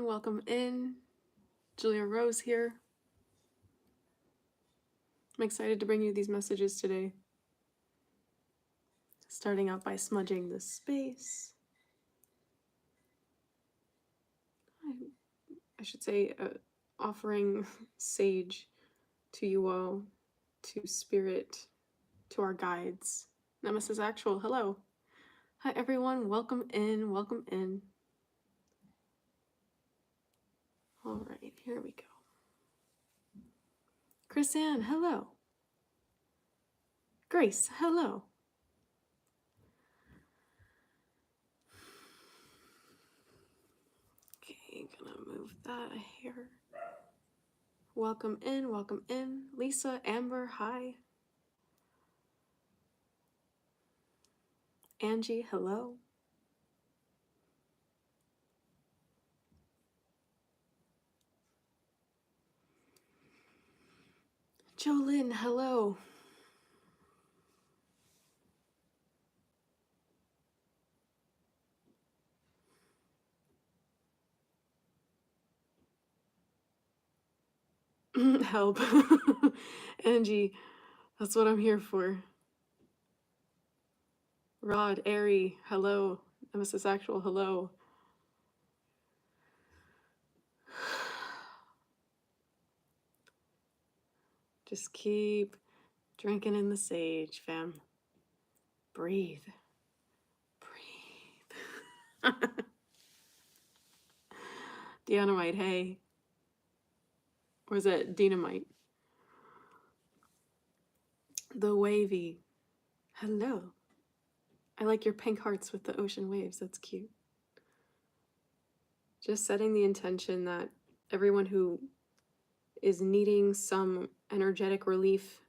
welcome in. Julia Rose here. I'm excited to bring you these messages today. Starting out by smudging the space. I should say offering sage to you all, to spirit, to our guides. Nemesis Actual, hello. Hi everyone, welcome in, welcome in. All right, here we go. Chris Ann, hello. Grace, hello. Okay, gonna move that here. Welcome in, welcome in. Lisa, Amber, hi. Angie, hello. Jolyn, hello. Help. Angie, that's what I'm here for. Rod, Airy, hello. Nemesis Actual, hello. Just keep drinking in the sage, fam. Breathe. Breathe. Dynamite, hey. Or is it Dynamite? The Wavy, hello. I like your pink hearts with the ocean waves, that's cute. Just setting the intention that everyone who is needing some energetic relief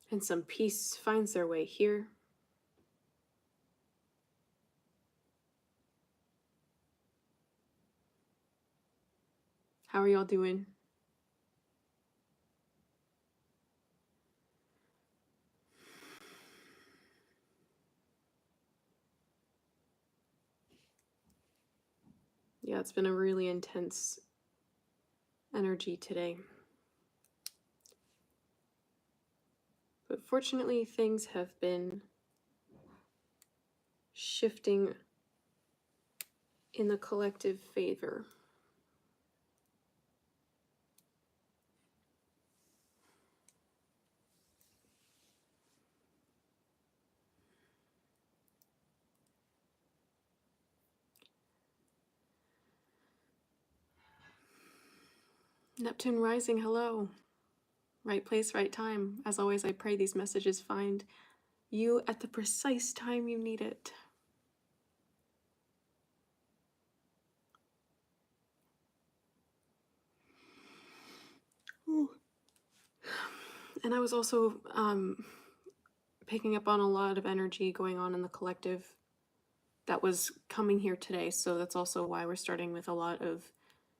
and some peace finds their way here. How are y'all doing? Yeah, it's been a really intense energy today. But fortunately, things have been shifting in the collective favor. Neptune rising, hello. Right place, right time. As always, I pray these messages find you at the precise time you need it. Ooh. And I was also picking up on a lot of energy going on in the collective that was coming here today. So that's also why we're starting with a lot of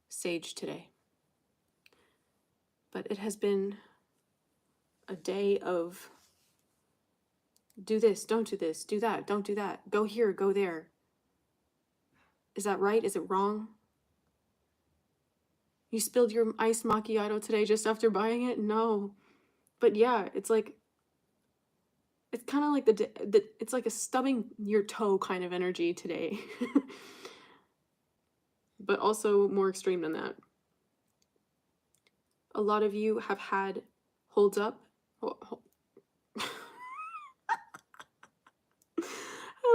sage today. But it has been a day of do this, don't do this, do that, don't do that, go here, go there. Is that right? Is it wrong? You spilled your iced macchiato today just after buying it? No. But yeah, it's like, it's kind of like it's like a stubbing your toe kind of energy today. But also more extreme than that. A lot of you have had holds up. A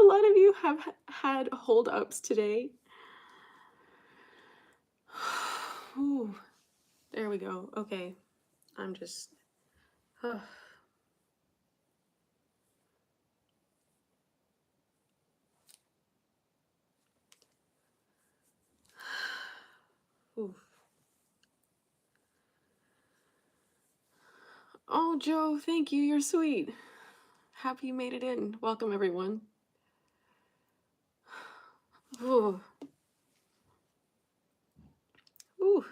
lot of you have had hold ups today. Ooh, there we go. Okay. I'm just... Ooh. Oh, Joe, thank you. You're sweet. Happy you made it in. Welcome, everyone. Ooh. Ooh.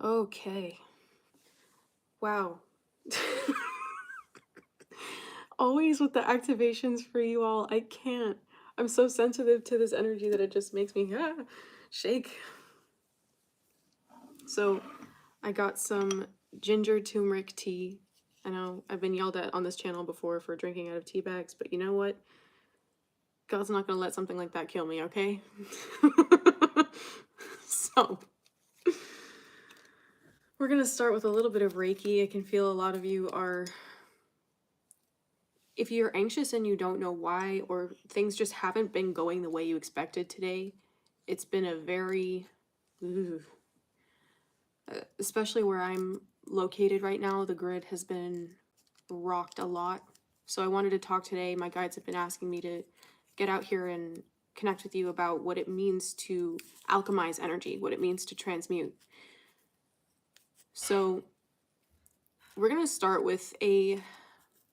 Okay. Wow. Always with the activations for you all. I can't. I'm so sensitive to this energy that it just makes me shake. So I got some ginger turmeric tea. I know I've been yelled at on this channel before for drinking out of tea bags, but you know what? God's not going to let something like that kill me, okay? So we're going to start with a little bit of Reiki. I can feel a lot of you are, if you're anxious and you don't know why, or things just haven't been going the way you expected today, it's been a very, especially where I'm located right now, the grid has been rocked a lot. So I wanted to talk today. My guides have been asking me to get out here and connect with you about what it means to alchemize energy, what it means to transmute. So we're going to start with a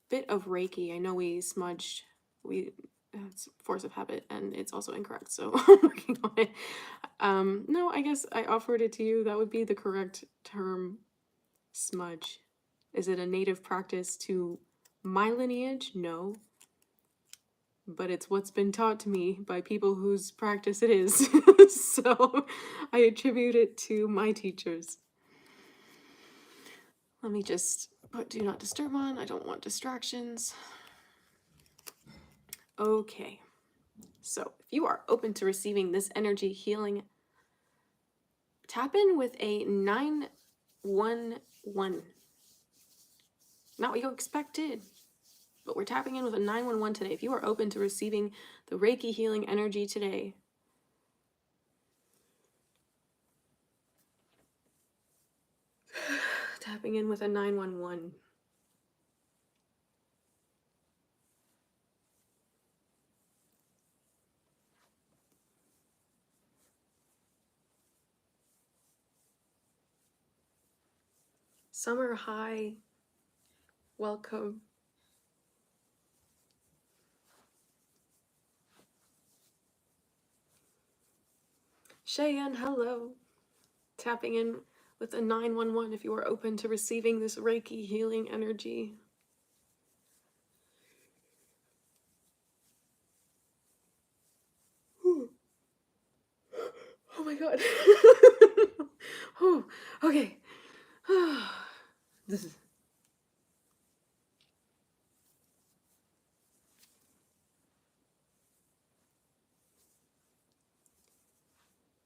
bit of Reiki. I know we smudged, it's force of habit and it's also incorrect, so I'm working on it. No, I guess I offered it to you. That would be the correct term, smudge. Is it a native practice to my lineage? No. But it's what's been taught to me by people whose practice it is. So I attribute it to my teachers. Let me just put do not disturb on. I don't want distractions. Okay. So if you are open to receiving this energy healing, tap in with a 911. Not what you expected, but we're tapping in with a 911 today. If you are open to receiving the Reiki healing energy today, tapping in with a 911. Summer High, welcome. Cheyenne, hello. Tapping in with a 911 if you are open to receiving this Reiki healing energy. Ooh. Oh my god. Oh, okay. This is...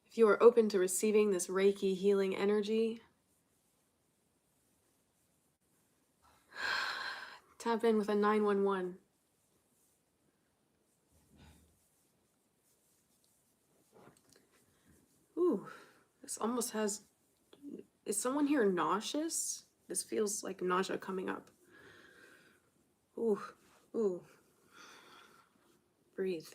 If you are open to receiving this Reiki healing energy, tap in with a 911. Ooh, this almost has... Is someone here nauseous? This feels like nausea coming up. Ooh, ooh. Breathe.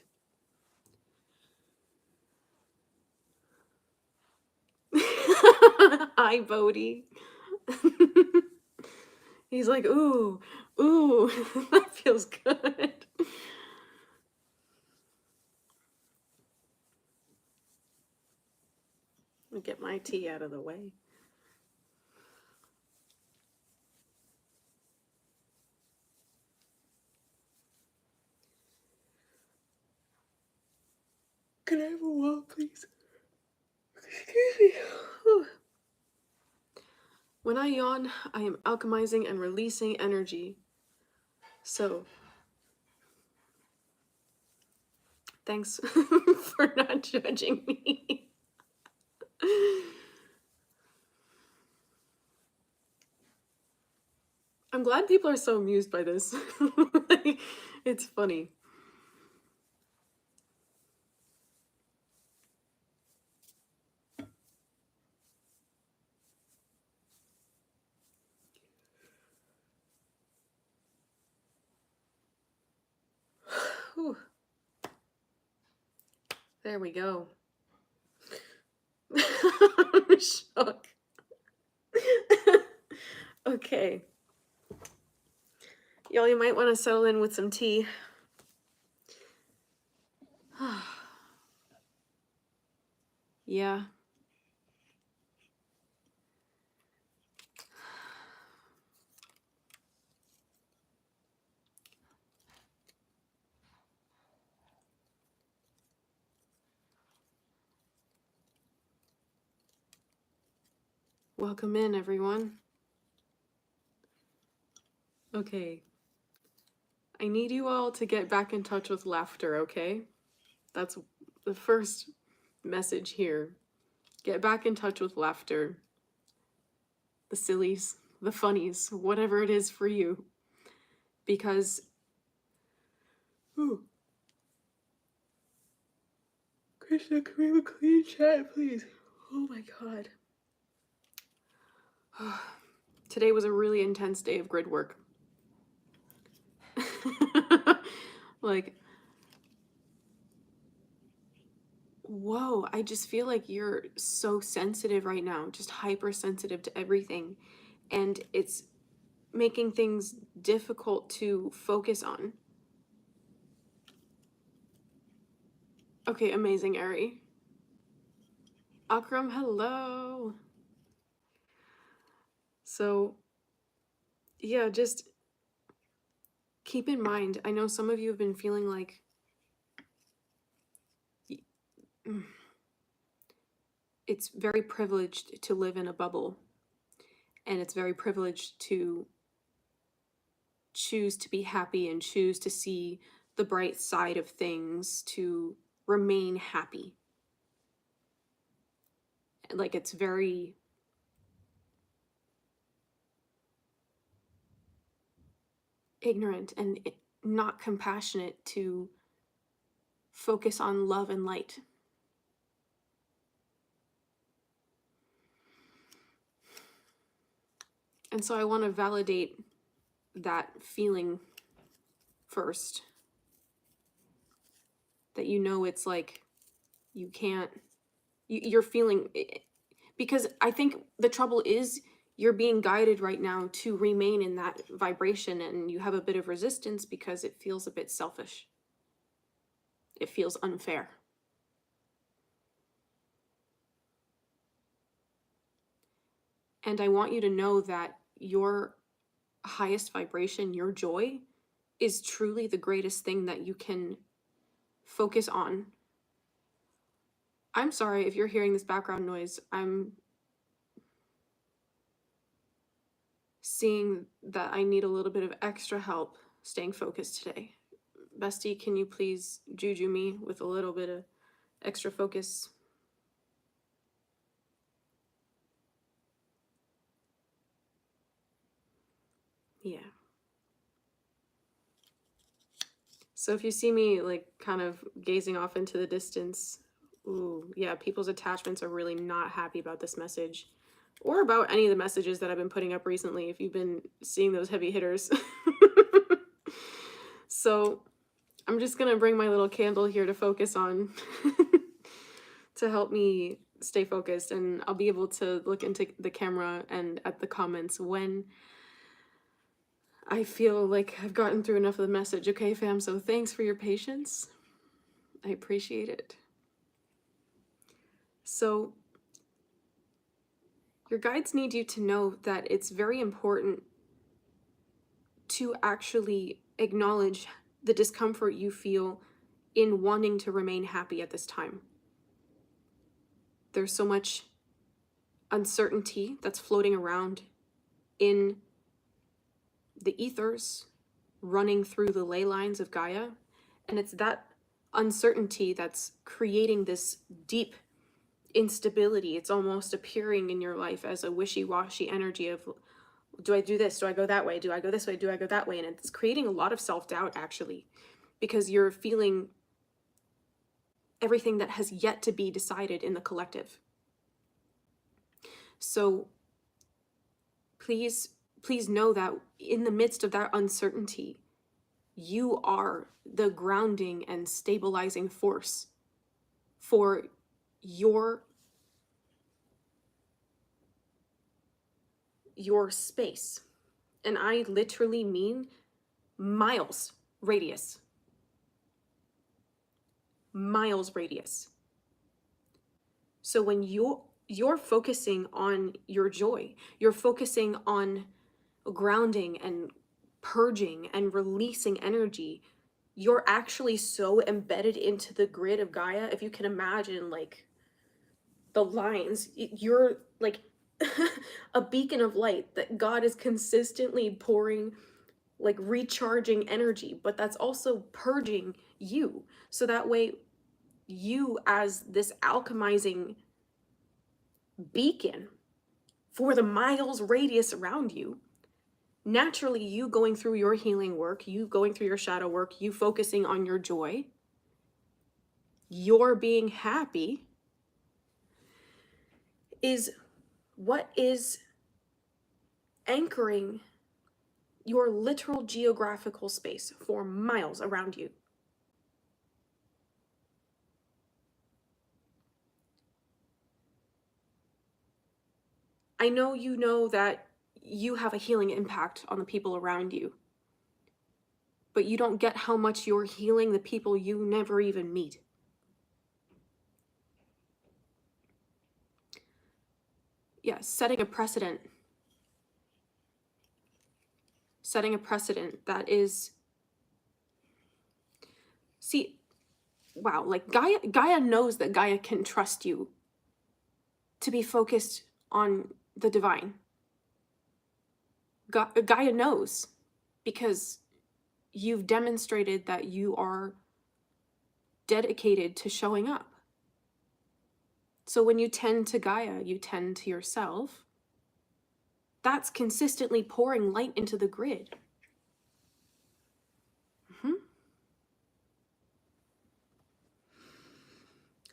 Hi, Bodhi. He's like, ooh, ooh, that feels good. Let me get my tea out of the way. Can I have a walk, please? Excuse me. Whew. When I yawn, I am alchemizing and releasing energy. So, thanks for not judging me. I'm glad people are so amused by this. It's funny. Whew. There we go. I'm shook. Okay. Y'all, you might want to settle in with some tea. Yeah. Welcome in, everyone. Okay. I need you all to get back in touch with laughter, okay? That's the first message here. Get back in touch with laughter. The sillies, the funnies, whatever it is for you. Because, Krishna, can we have a clean chat, please? Oh my god. Today was a really intense day of grid work. Like, whoa, I just feel like you're so sensitive right now, just hypersensitive to everything. And it's making things difficult to focus on. Okay, amazing, Ari. Akram, hello. So, yeah, just keep in mind, I know some of you have been feeling like it's very privileged to live in a bubble, and it's very privileged to choose to be happy and choose to see the bright side of things, to remain happy. Like, it's very ignorant and not compassionate to focus on love and light. And so I want to validate that feeling first. That you know it's like you can't, you're feeling, because I think the trouble is you're being guided right now to remain in that vibration, and you have a bit of resistance because it feels a bit selfish. It feels unfair. And I want you to know that your highest vibration, your joy, is truly the greatest thing that you can focus on. I'm sorry if you're hearing this background noise. I'm seeing that I need a little bit of extra help staying focused today. Bestie, can you please juju me with a little bit of extra focus? Yeah. So if you see me like kind of gazing off into the distance, ooh, yeah, people's attachments are really not happy about this message, or about any of the messages that I've been putting up recently, if you've been seeing those heavy hitters. So I'm just gonna bring my little candle here to focus on to help me stay focused, and I'll be able to look into the camera and at the comments when I feel like I've gotten through enough of the message. Okay, fam, so thanks for your patience. I appreciate it. So your guides need you to know that it's very important to actually acknowledge the discomfort you feel in wanting to remain happy at this time. There's so much uncertainty that's floating around in the ethers, running through the ley lines of Gaia, and it's that uncertainty that's creating this deep instability. It's almost appearing in your life as a wishy-washy energy of, do I do this? Do I go that way? Do I go this way? Do I go that way? And it's creating a lot of self-doubt, actually, because you're feeling everything that has yet to be decided in the collective. So please know that in the midst of that uncertainty, you are the grounding and stabilizing force for your space. And I literally mean miles radius. Miles radius. So when you're focusing on your joy, you're focusing on grounding and purging and releasing energy, you're actually so embedded into the grid of Gaia. If you can imagine, like, the lines, you're like a beacon of light, that God is consistently pouring, like recharging energy, but that's also purging you. So that way, you as this alchemizing beacon for the miles radius around you, naturally, you going through your healing work, you going through your shadow work, you focusing on your joy, your being happy, is what is anchoring your literal geographical space for miles around you. I know you know that you have a healing impact on the people around you, but you don't get how much you're healing the people you never even meet. Yeah, setting a precedent that is, see, wow, like Gaia knows that Gaia can trust you to be focused on the divine. Gaia knows, because you've demonstrated that you are dedicated to showing up. So when you tend to Gaia, you tend to yourself. That's consistently pouring light into the grid.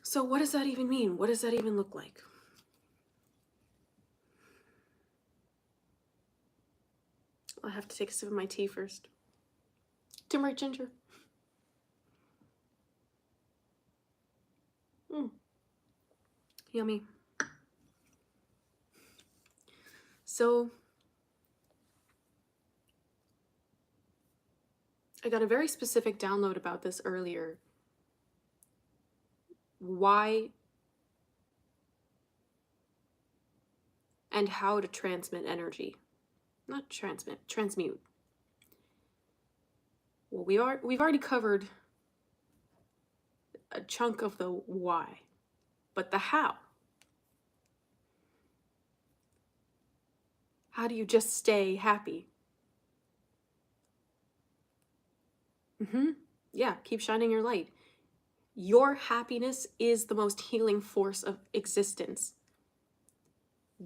So what does that even mean? What does that even look like? I'll have to take a sip of my tea first. Turmeric ginger. Yummy. So I got a very specific download about this earlier. Why and how to transmit energy. Not transmit, transmute. Well, we've already covered a chunk of the why, but the how. How do you just stay happy? Yeah, keep shining your light. Your happiness is the most healing force of existence.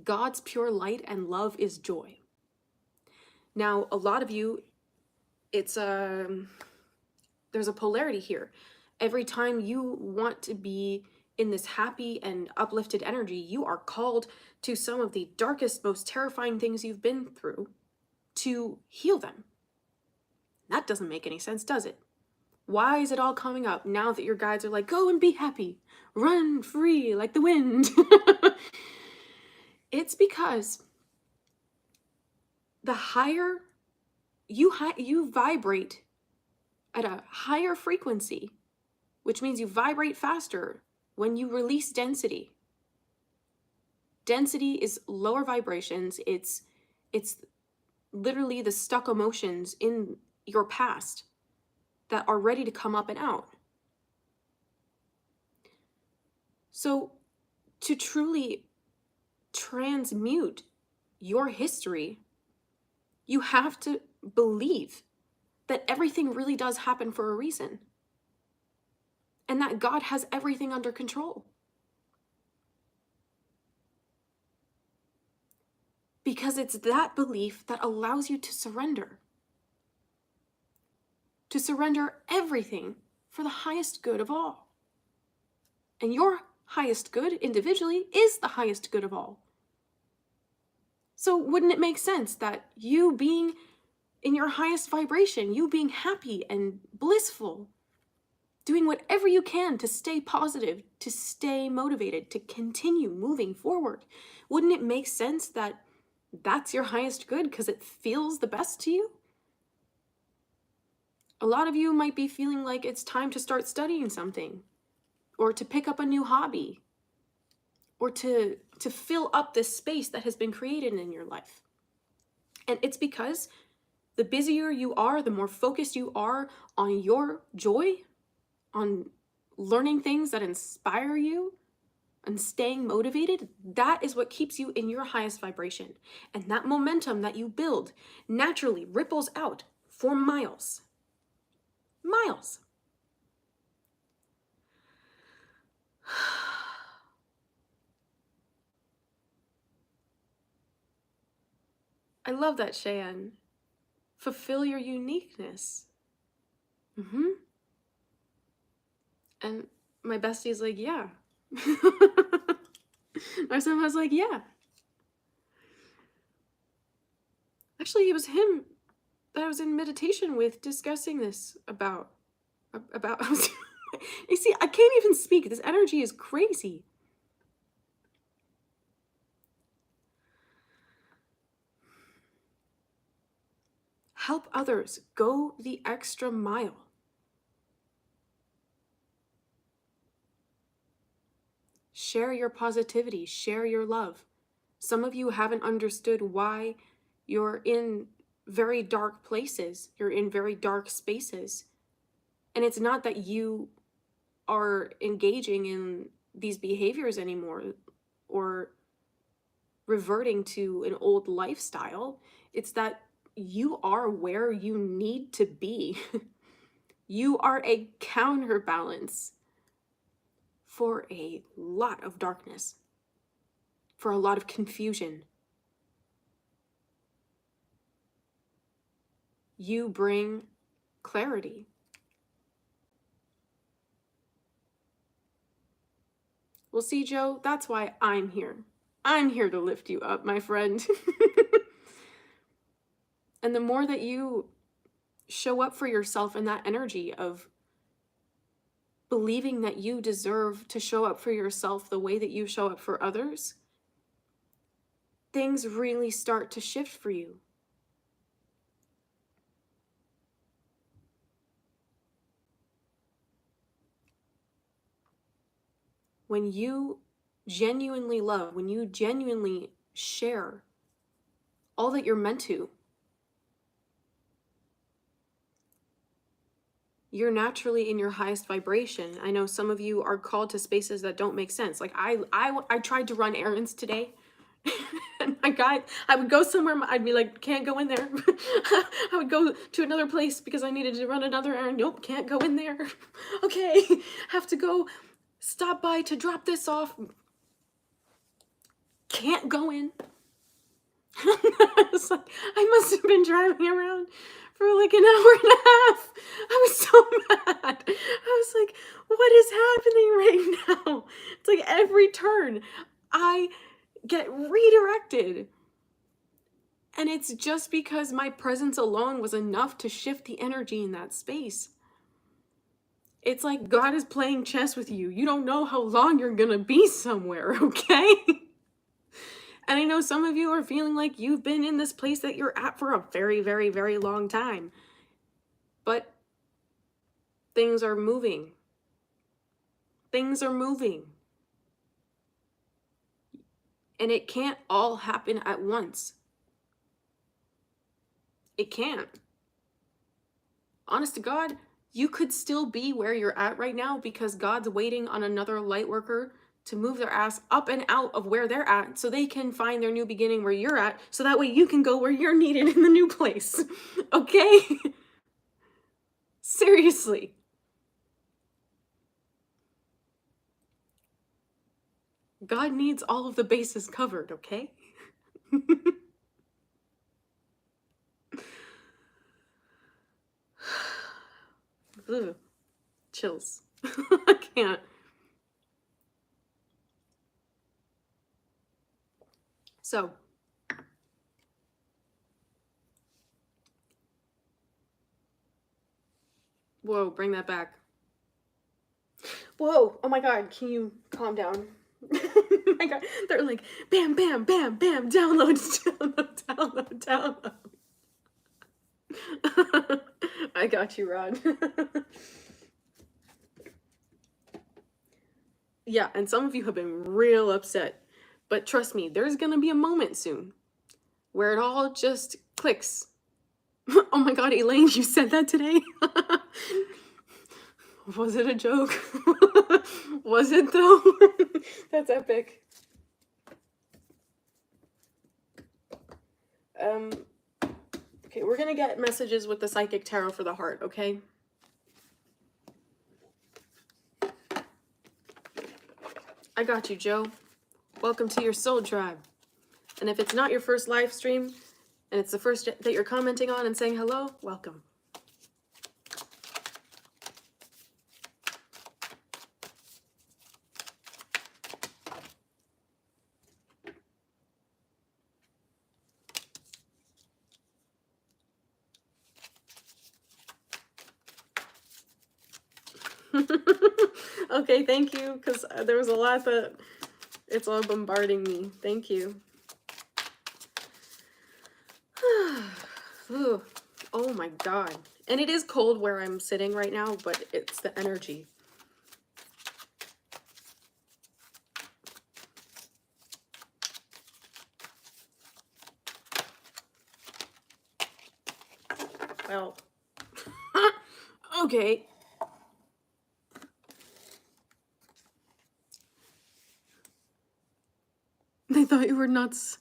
God's pure light and love is joy. Now, a lot of you, there's a polarity here. Every time you want to be in this happy and uplifted energy, you are called to some of the darkest, most terrifying things you've been through to heal them. That doesn't make any sense, does it? Why is it all coming up now that your guides are like, go and be happy, run free like the wind? It's because the higher you vibrate at a higher frequency, which means you vibrate faster when you release density. Density is lower vibrations. It's literally the stuck emotions in your past that are ready to come up and out. So to truly transmute your history, you have to believe that everything really does happen for a reason, and that God has everything under control. Because it's that belief that allows you to surrender everything for the highest good of all. And your highest good individually is the highest good of all. So wouldn't it make sense that you being in your highest vibration, you being happy and blissful, doing whatever you can to stay positive, to stay motivated, to continue moving forward, wouldn't it make sense that that's your highest good because it feels the best to you? A lot of you might be feeling like it's time to start studying something, or to pick up a new hobby, or to fill up this space that has been created in your life. And it's because the busier you are, the more focused you are on your joy, on learning things that inspire you, and staying motivated, that is what keeps you in your highest vibration. And that momentum that you build naturally ripples out for miles. Miles. I love that, Cheyenne. Fulfill your uniqueness. And my bestie's like, yeah. My son was like, yeah. Actually, it was him that I was in meditation with discussing this about you see, I can't even speak. This energy is crazy. Help others. Go the extra mile. Share your positivity. Share your love. Some of you haven't understood why you're in very dark places. You're in very dark spaces. And it's not that you are engaging in these behaviors anymore or reverting to an old lifestyle. It's that you are where you need to be. You are a counterbalance for a lot of darkness, for a lot of confusion. You bring clarity. Well, see, Joe, that's why I'm here. I'm here to lift you up, my friend. And the more that you show up for yourself in that energy of believing that you deserve to show up for yourself the way that you show up for others, things really start to shift for you. When you genuinely love, when you genuinely share all that you're meant to, you're naturally in your highest vibration. I know some of you are called to spaces that don't make sense. Like I tried to run errands today. And my guy, I would go somewhere, I'd be like, can't go in there. I would go to another place because I needed to run another errand. Nope, can't go in there. Okay, have to go stop by to drop this off. Can't go in. I was like, I must have been driving around for like an hour and a half. I was so mad. I was like, what is happening right now? It's like every turn I get redirected. And it's just because my presence alone was enough to shift the energy in that space. It's like God is playing chess with you. You don't know how long you're gonna be somewhere, okay? And I know some of you are feeling like you've been in this place that you're at for a very, very, very long time. But things are moving. Things are moving. And it can't all happen at once. It can't. Honest to God, you could still be where you're at right now because God's waiting on another light worker to move their ass up and out of where they're at so they can find their new beginning where you're at, so that way you can go where you're needed in the new place. Okay? Seriously. God needs all of the bases covered, okay? Ugh. Chills. I can't. So, whoa, bring that back. Whoa, oh my God, can you calm down? Oh my God, they're like, bam, bam, bam, bam, download, download, download, download. I got you, Rod. Yeah, and some of you have been real upset. But trust me, there's gonna be a moment soon where it all just clicks. Oh my God, Elaine, you said that today? Was it a joke? Was it though? That's epic. Okay, we're gonna get messages with the Psychic Tarot for the heart, okay? I got you, Joe. Welcome to your soul tribe. And if it's not your first live stream, and it's the first that you're commenting on and saying hello, welcome. Okay, thank you, because there was a lot that it's all bombarding me. Thank you. Ooh, oh my god. And it is cold where I'm sitting right now, but it's the energy. Well, okay. They thought you were nuts.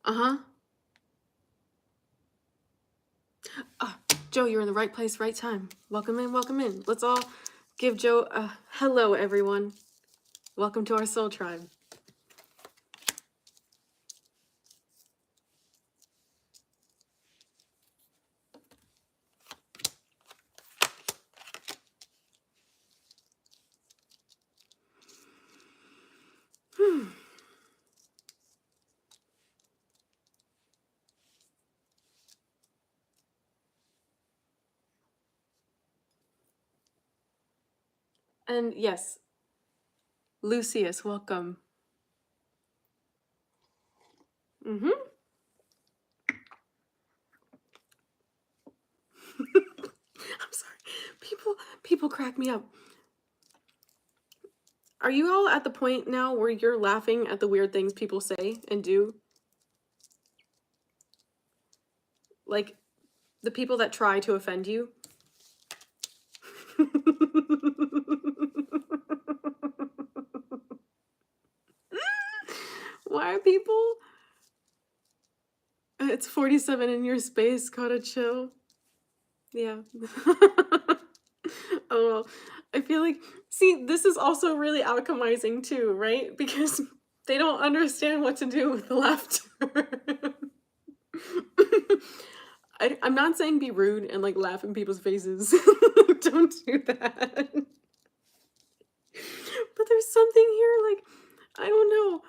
Uh-huh. Ah, Joe, you're in the right place, right time. Welcome in, welcome in. Let's all give Joe a hello, everyone. Welcome to our soul tribe. And yes, Lucius, welcome. Mm-hmm. I'm sorry. People crack me up. Are you all at the point now where you're laughing at the weird things people say and do? Like the people that try to offend you? Why are people? It's 47 in your space, gotta chill. Yeah. Oh, well, I feel like, see, this is also really alchemizing too, right? Because they don't understand what to do with the laughter. I'm not saying be rude and like laugh in people's faces. Don't do that. But there's something here, like, I don't know.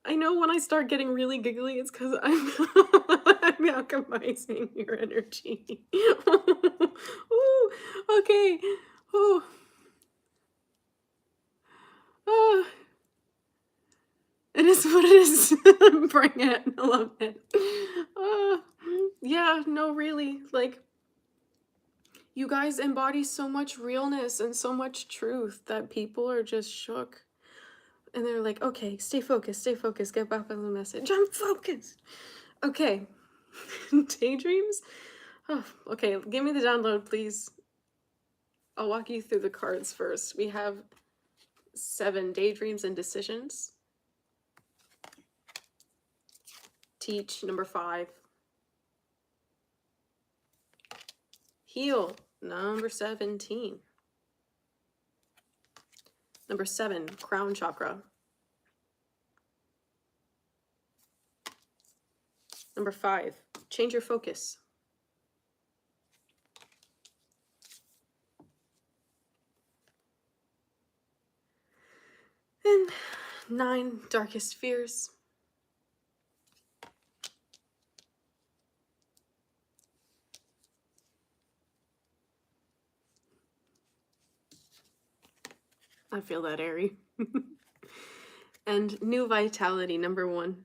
I know when I start getting really giggly, it's because I'm alchemizing your energy. Ooh, okay. Oh. It is what it is. Bring it. I love it. Yeah, no, really. Like, you guys embody so much realness and so much truth that people are just shook. And they're like, okay, stay focused, get back on the message. I'm focused. Okay. Daydreams? Oh, okay, give me the download, please. I'll walk you through the cards first. We have 7 daydreams and decisions. Teach, number 5. Heal, number 17. Number 7, crown chakra. Number 5, change your focus. And 9, darkest fears. I feel that, Ari. And new vitality, number 1.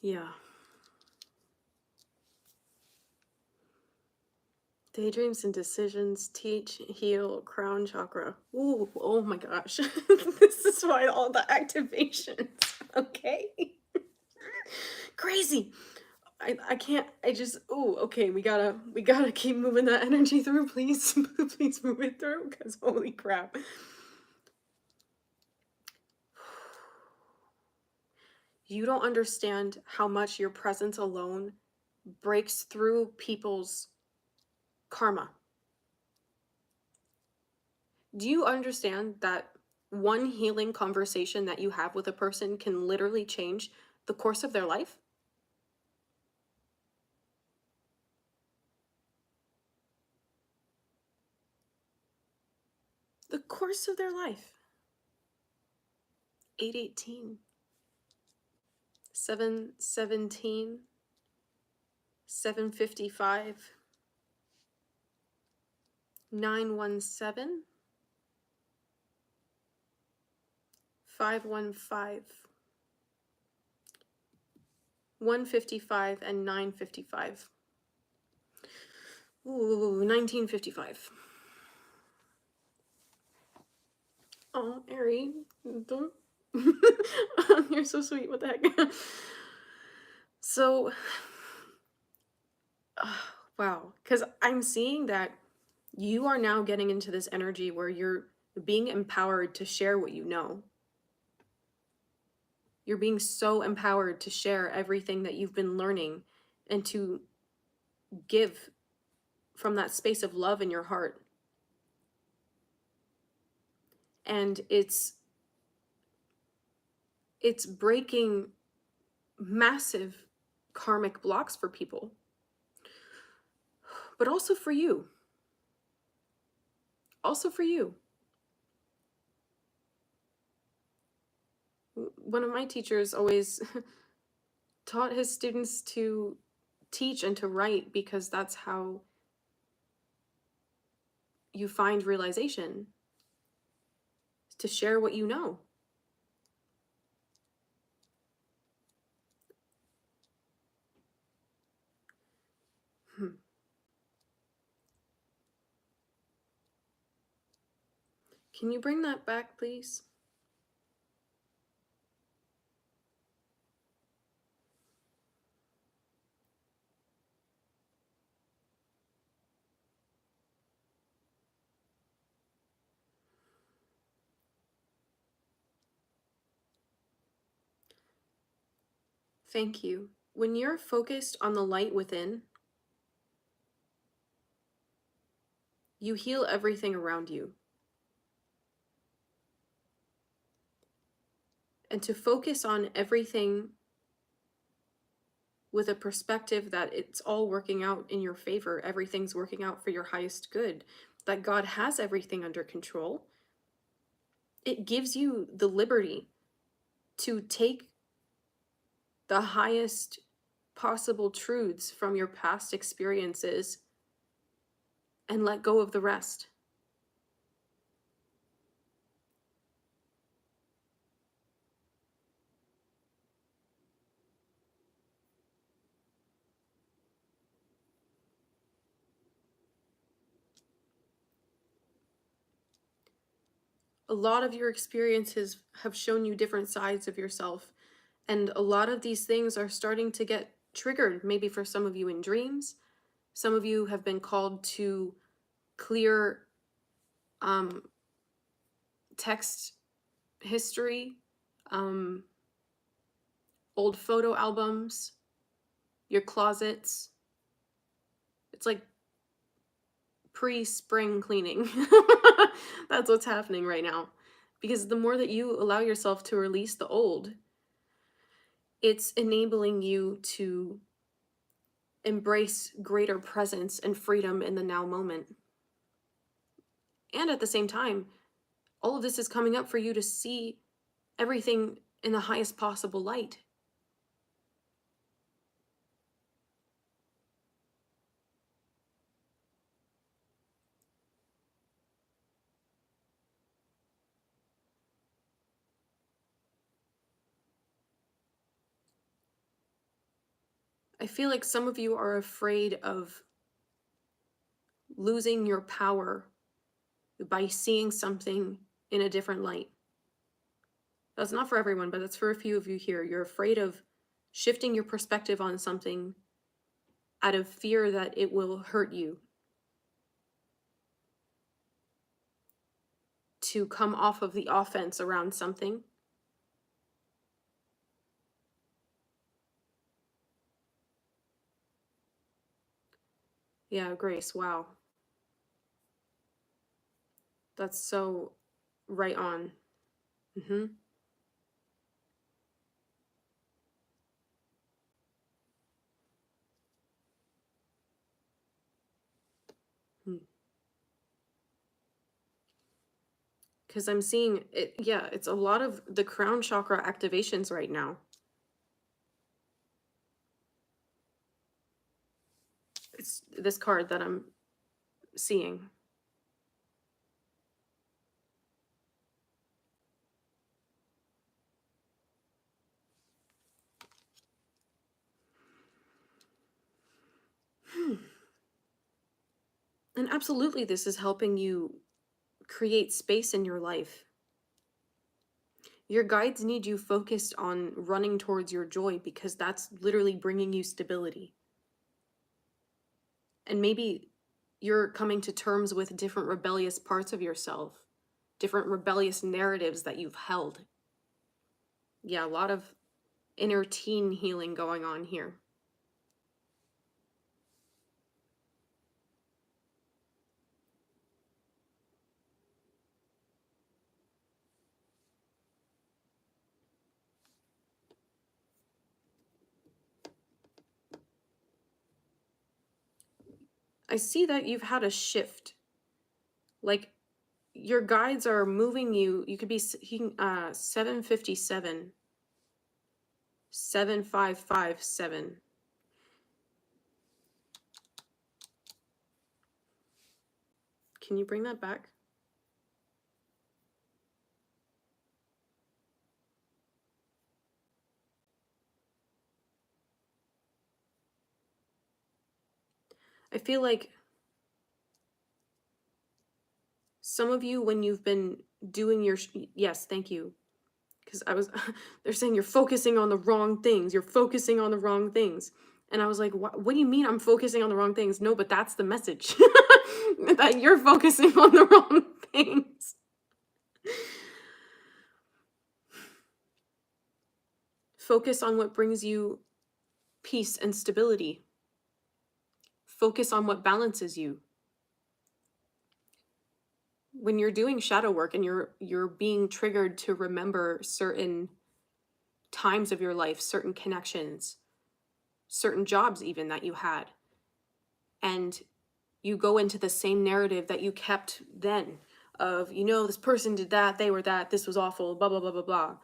Yeah. Daydreams and decisions, teach, heal, crown chakra. Ooh, oh my gosh. This is why all the activations. Okay. Crazy. I can't, ooh, okay, we gotta keep moving that energy through, please. Please move it through, because holy crap. You don't understand how much your presence alone breaks through people's karma. Do you understand that one healing conversation that you have with a person can literally change the course of their life? The course of their life. 818, 717, 755, 917, 515, 155, and 955. Ooh, 1955. Oh, Ari, don't. You're so sweet. What the heck? So, wow. Because I'm seeing that you are now getting into this energy where you're being empowered to share what you know. You're being so empowered to share everything that you've been learning and to give from that space of love in your heart. And it's breaking massive karmic blocks for people, but also for you. Also for you. One of my teachers always taught his students to teach and to write, because that's how you find realization, to share what you know. Can you bring that back, please? Thank you. When you're focused on the light within, you heal everything around you. And to focus on everything with a perspective that it's all working out in your favor, everything's working out for your highest good, that God has everything under control, it gives you the liberty to take the highest possible truths from your past experiences and let go of the rest. A lot of your experiences have shown you different sides of yourself, and a lot of these things are starting to get triggered, maybe for some of you in dreams. Some of you have been called to clear text history, old photo albums, your closets. It's like pre-spring cleaning. That's what's happening right now. Because the more that you allow yourself to release the old, it's enabling you to embrace greater presence and freedom in the now moment. And at the same time, all of this is coming up for you to see everything in the highest possible light. I feel like some of you are afraid of losing your power by seeing something in a different light. That's not for everyone, but that's for a few of you here. You're afraid of shifting your perspective on something out of fear that it will hurt you, to come off of the offense around something. Yeah, Grace, wow. That's so right on. Mm-hmm. Because I'm seeing it, yeah, it's a lot of the crown chakra activations right now. It's this card that I'm seeing. And absolutely, this is helping you create space in your life. Your guides need you focused on running towards your joy, because that's literally bringing you stability. And maybe you're coming to terms with different rebellious parts of yourself, different rebellious narratives that you've held. Yeah, a lot of inner teen healing going on here. I see that you've had a shift. Like, your guides are moving you. You could be 757, 7557. Can you bring that back? I feel like some of you, when you've been doing your, yes, thank you. Because they're saying you're focusing on the wrong things. You're focusing on the wrong things. And I was like, what do you mean I'm focusing on the wrong things? No, but that's the message. That you're focusing on the wrong things. Focus on what brings you peace and stability. Focus on what balances you. When you're doing shadow work and you're being triggered to remember certain times of your life, certain connections, certain jobs even that you had, and you go into the same narrative that you kept then of, this person did that, they were that, this was awful, blah, blah, blah, blah, blah.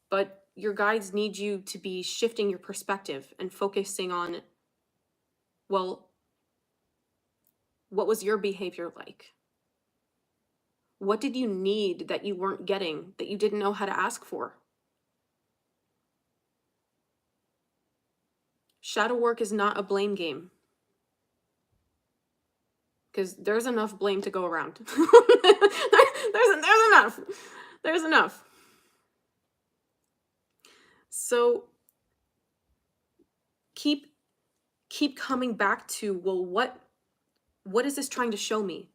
But your guides need you to be shifting your perspective and focusing on, well, what was your behavior like? What did you need that you weren't getting, that you didn't know how to ask for? Shadow work is not a blame game, because there's enough blame to go around. there's enough. There's enough. So keep coming back to, well, what is this trying to show me?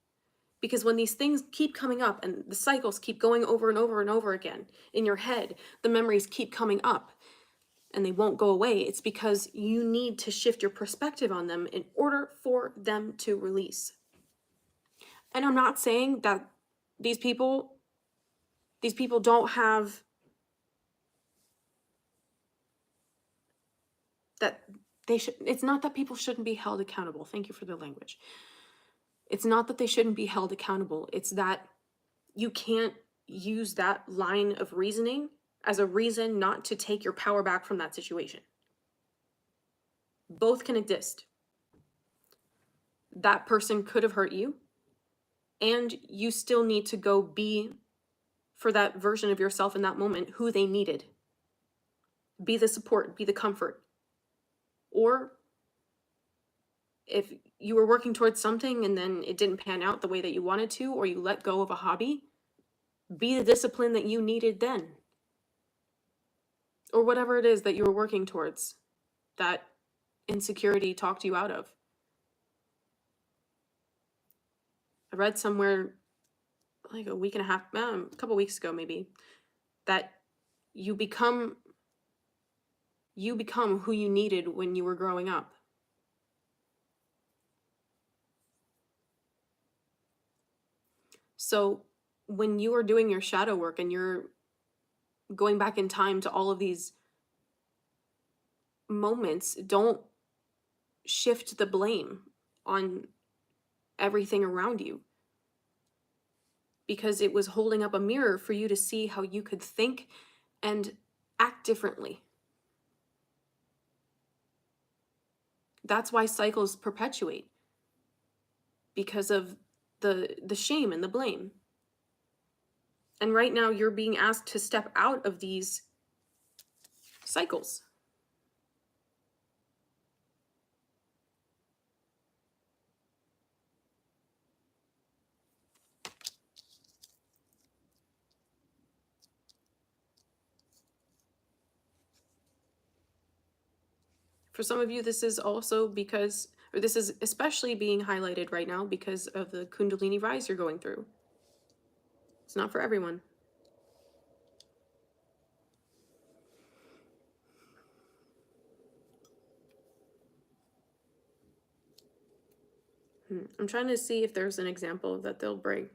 Because when these things keep coming up and the cycles keep going over and over and over again in your head, the memories keep coming up and they won't go away. It's because you need to shift your perspective on them in order for them to release. And I'm not saying that these people don't have that they should, it's not that people shouldn't be held accountable. Thank you for the language. It's not that they shouldn't be held accountable. It's that you can't use that line of reasoning as a reason not to take your power back from that situation. Both can exist. That person could have hurt you, and you still need to go be, for that version of yourself in that moment, who they needed. Be the support, be the comfort. Or if you were working towards something and then it didn't pan out the way that you wanted to, or you let go of a hobby, be the discipline that you needed then. Or whatever it is that you were working towards, that insecurity talked you out of. I read somewhere like a week and a half, a couple weeks ago maybe, that you become who you needed when you were growing up. So when you are doing your shadow work and you're going back in time to all of these moments, don't shift the blame on everything around you, because it was holding up a mirror for you to see how you could think and act differently. That's why cycles perpetuate, because of the shame and the blame. And right now you're being asked to step out of these cycles. For some of you, this is also because, or this is especially being highlighted right now because of the Kundalini rise you're going through. It's not for everyone. I'm trying to see if there's an example that they'll bring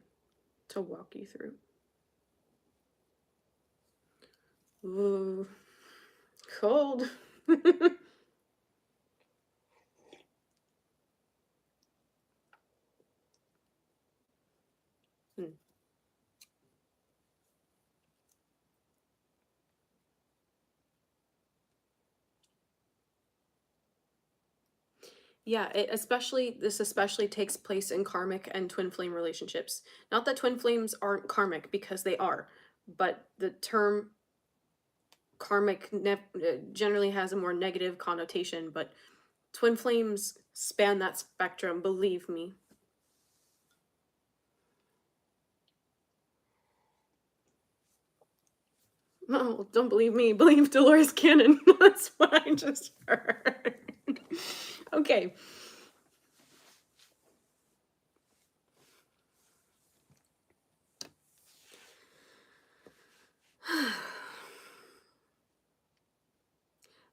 to walk you through. Ooh, cold. Yeah, this especially takes place in karmic and twin flame relationships. Not that twin flames aren't karmic, because they are, but the term karmic generally has a more negative connotation, but twin flames span that spectrum, believe me. No, don't believe me, believe Dolores Cannon. That's what I just heard. Okay.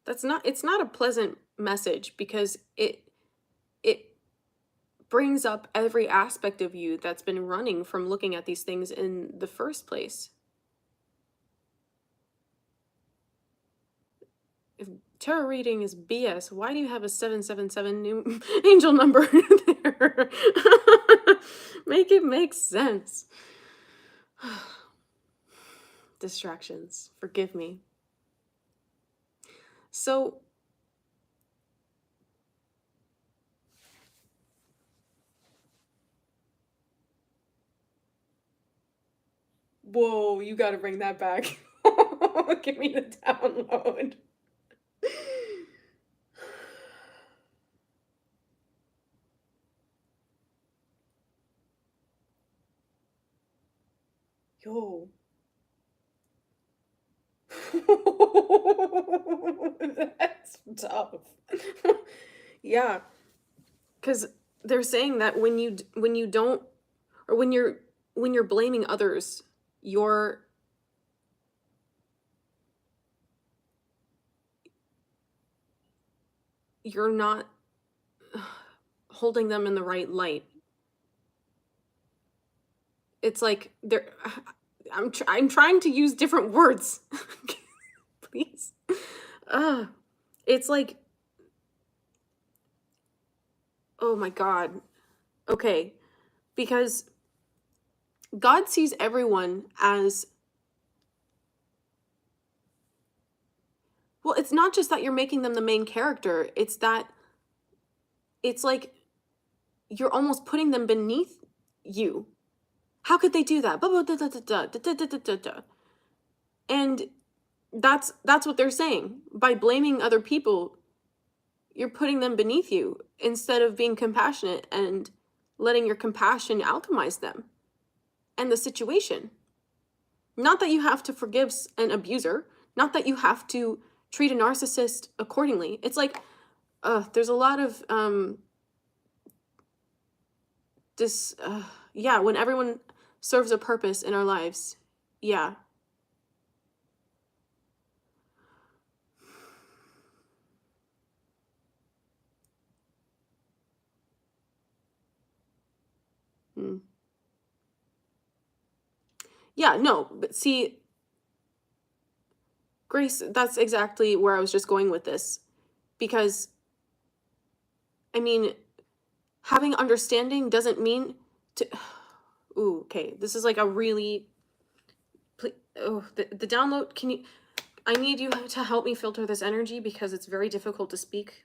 It's not a pleasant message, because it brings up every aspect of you that's been running from looking at these things in the first place. If tarot reading is BS, why do you have a 777 new angel number there? Make it make sense. Distractions, forgive me. So whoa, you got to bring that back. Give me the download. Yo. That's tough. Yeah, because they're saying that when you don't, or when you're blaming others, you're not holding them in the right light. It's like I'm trying to use different words. Please. It's like, oh my God. Okay. Because God sees everyone as, well, it's not just that you're making them the main character. It's that it's like you're almost putting them beneath you. How could they do that? And that's what they're saying. By blaming other people, you're putting them beneath you instead of being compassionate and letting your compassion alchemize them and the situation. Not that you have to forgive an abuser, not that you have to treat a narcissist accordingly. It's like, there's a lot of yeah, when everyone serves a purpose in our lives, yeah. Hmm. Yeah, no, but see, Grace, that's exactly where I was just going with this. Because, I mean, having understanding doesn't mean to... Ooh, okay, this is like a really... Oh, the download, can you... I need you to help me filter this energy because it's very difficult to speak.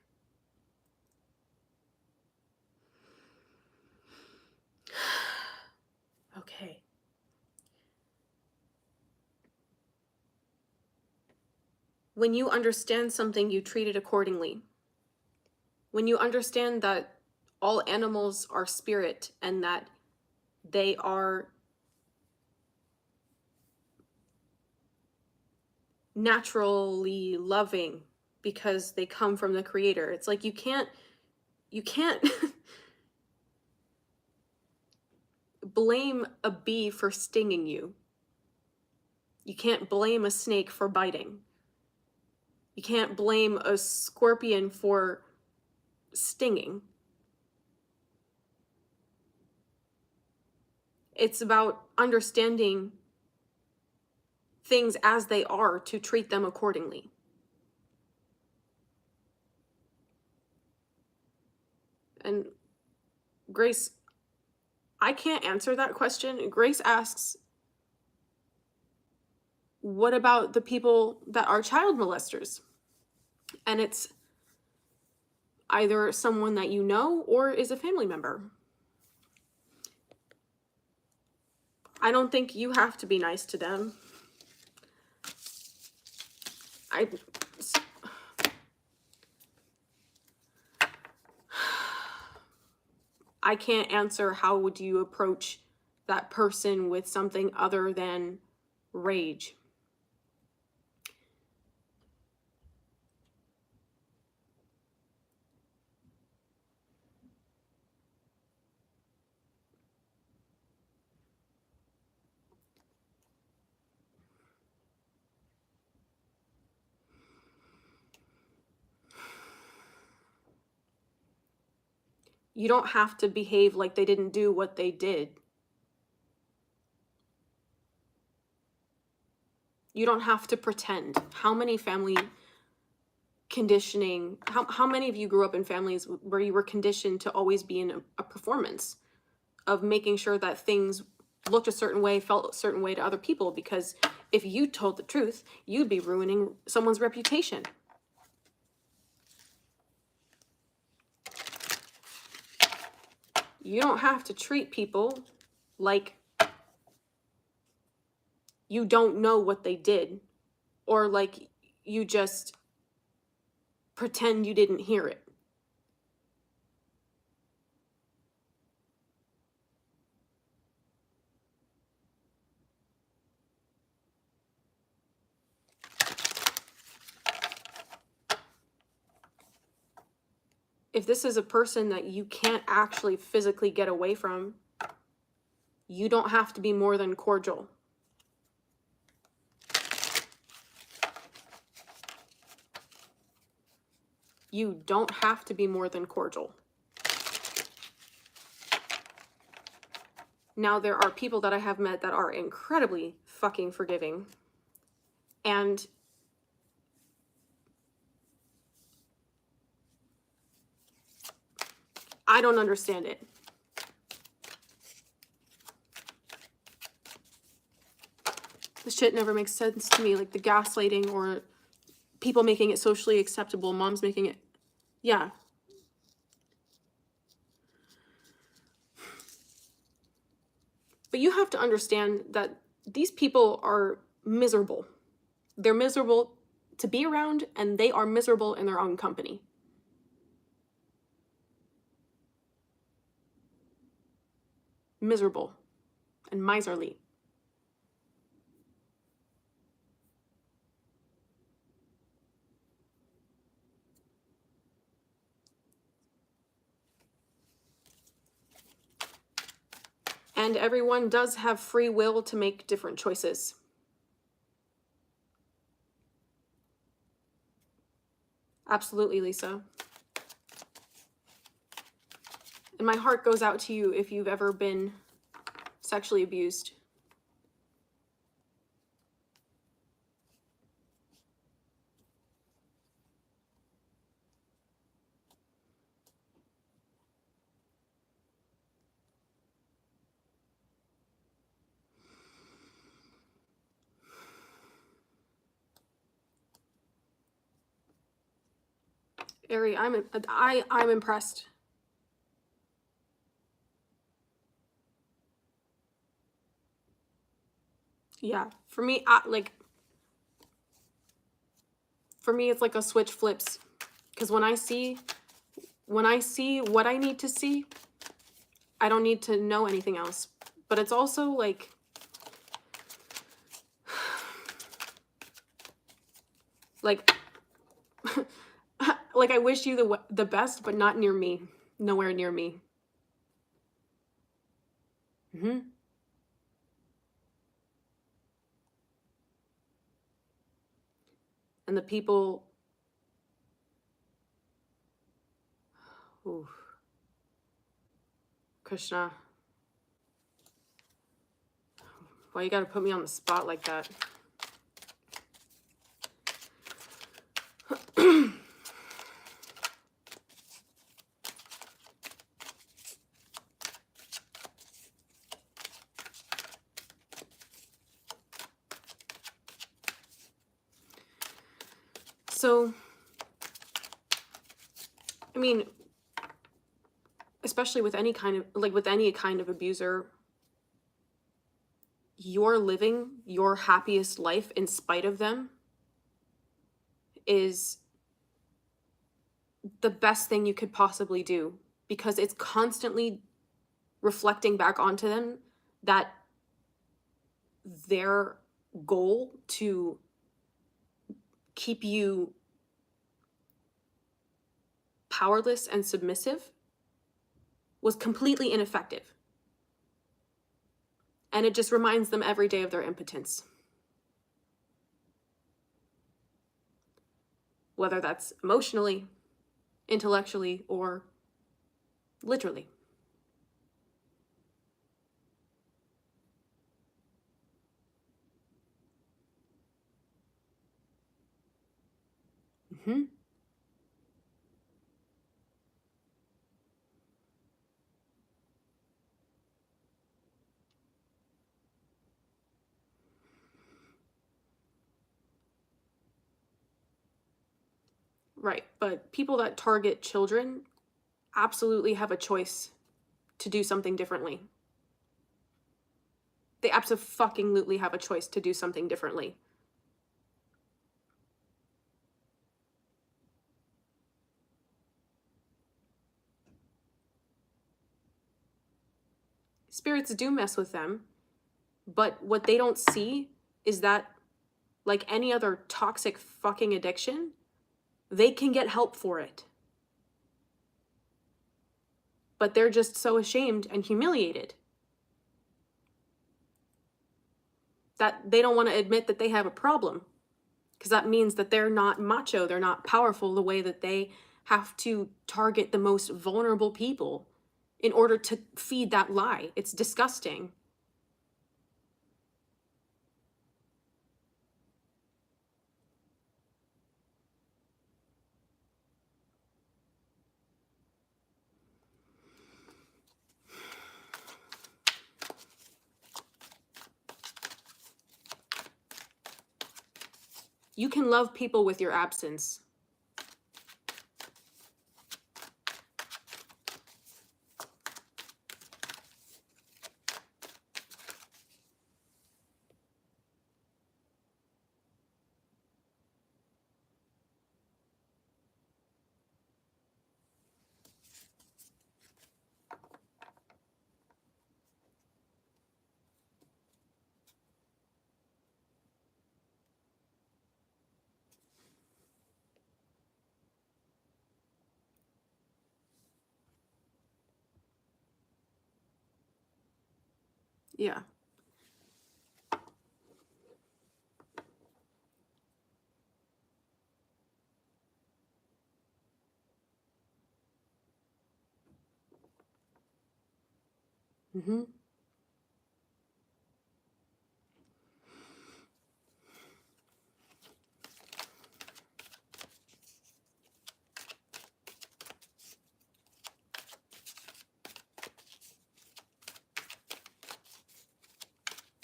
Okay. When you understand something, you treat it accordingly. When you understand that all animals are spirit and that they are naturally loving because they come from the creator. It's like you can't blame a bee for stinging you. You can't blame a snake for biting. You can't blame a scorpion for stinging. It's about understanding things as they are to treat them accordingly. And Grace, I can't answer that question. Grace asks, what about the people that are child molesters? And it's either someone that you know or is a family member. I don't think you have to be nice to them. I can't answer how would you approach that person with something other than rage. You don't have to behave like they didn't do what they did. You don't have to pretend. How many family conditioning, how many of you grew up in families where you were conditioned to always be in a performance of making sure that things looked a certain way, felt a certain way to other people? Because if you told the truth, you'd be ruining someone's reputation. You don't have to treat people like you don't know what they did, or like you just pretend you didn't hear it. If this is a person that you can't actually physically get away from, you don't have to be more than cordial. You don't have to be more than cordial. Now, there are people that I have met that are incredibly fucking forgiving. And I don't understand it. The shit never makes sense to me, like the gaslighting or people making it socially acceptable, moms making it, yeah. But you have to understand that these people are miserable. They're miserable to be around, and they are miserable in their own company. miserable and miserly. And everyone does have free will to make different choices. Absolutely, Lisa. And my heart goes out to you if you've ever been sexually abused. Ari, I'm impressed. Yeah, for me, it's like a switch flips, because when I see what I need to see, I don't need to know anything else. But it's also like, like like I wish you the best, but not near me, nowhere near me. And the people, ooh, Krishna, why you gotta put me on the spot like that? So, I mean, especially with any kind of abuser, you're living your happiest life in spite of them is the best thing you could possibly do, because it's constantly reflecting back onto them that their goal to keep you powerless and submissive was completely ineffective. And it just reminds them every day of their impotence. Whether that's emotionally, intellectually, or literally. Right, but people that target children absolutely have a choice to do something differently. They absolutely have a choice to do something differently. Spirits do mess with them, but what they don't see is that, like any other toxic fucking addiction, they can get help for it. But they're just so ashamed and humiliated that they don't want to admit that they have a problem, because that means that they're not macho, they're not powerful the way that they have to target the most vulnerable people in order to feed that lie. It's disgusting. You can love people with your absence. Yeah. Mm-hmm.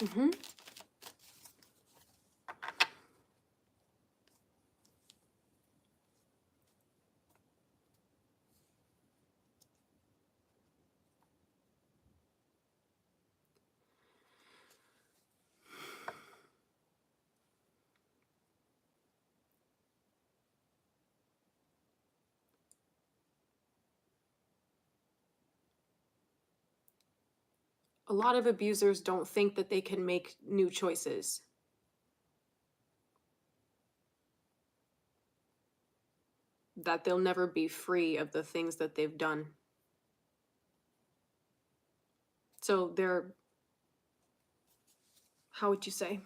Mm-hmm. A lot of abusers don't think that they can make new choices, that they'll never be free of the things that they've done. So they're, how would you say?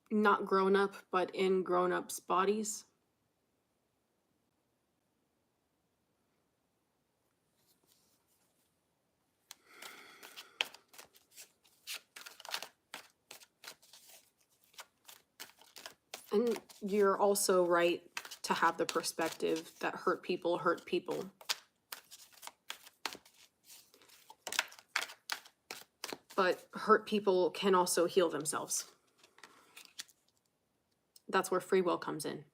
Not grown up, but in grown ups' bodies. And you're also right to have the perspective that hurt people hurt people. But hurt people can also heal themselves. That's where free will comes in.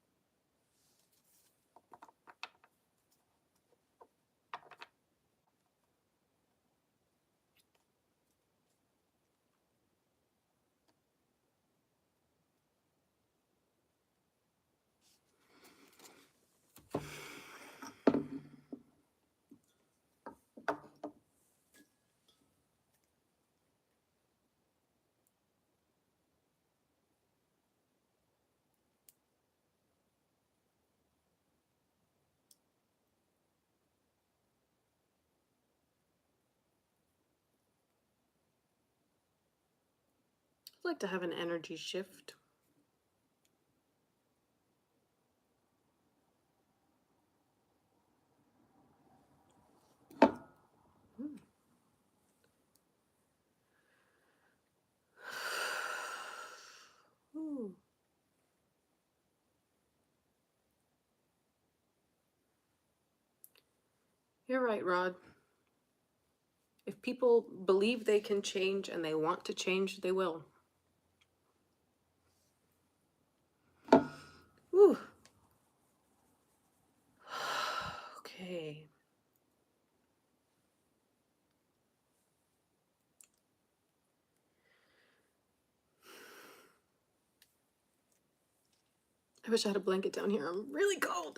I'd like to have an energy shift. Ooh. You're right, Rod. If people believe they can change and they want to change, they will. Ooh. Okay. I wish I had a blanket down here. I'm really cold.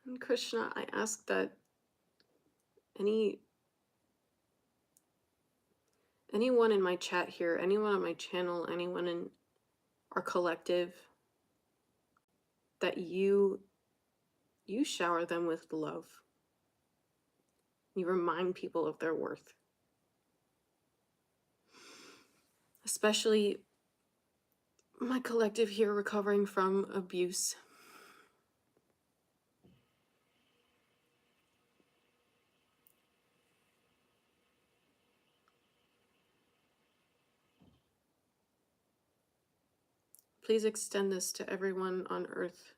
And Krishna, I ask that anyone in my chat here, anyone on my channel, anyone in our collective, that you shower them with love. You remind people of their worth. Especially my collective here recovering from abuse. Please extend this to everyone on earth.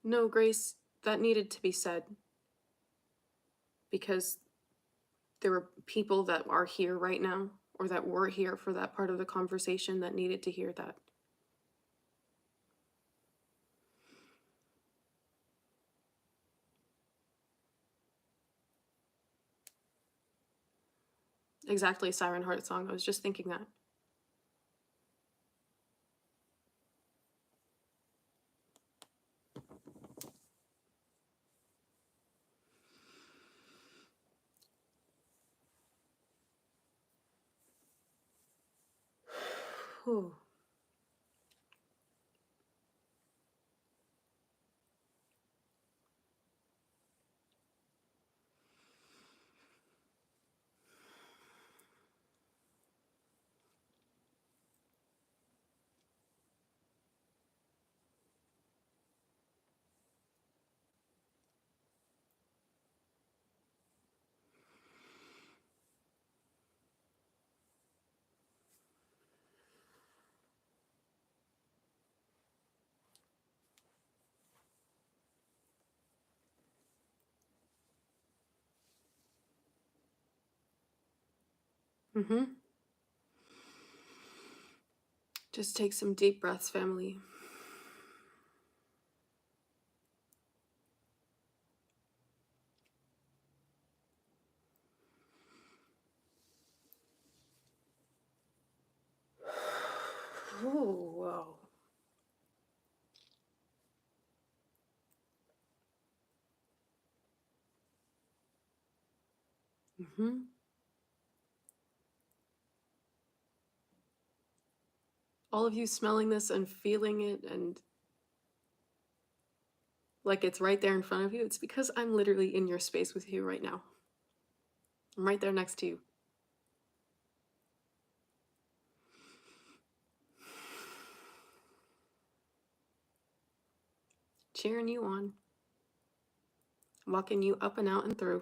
No, Grace, that needed to be said. Because there were people that are here right now, or that were here for that part of the conversation that needed to hear that. Exactly, Siren Heart song. I was just thinking that. Whew. Mm-hmm. Just take some deep breaths, family. Oh, whoa. Mm-hmm. All of you smelling this and feeling it and like it's right there in front of you, it's because I'm literally in your space with you right now. I'm right there next to you. Cheering you on. Walking you up and out and through.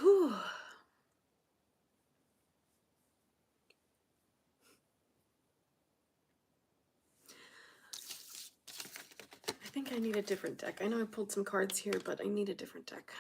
Whew. I think I need a different deck. I know I pulled some cards here, but I need a different deck.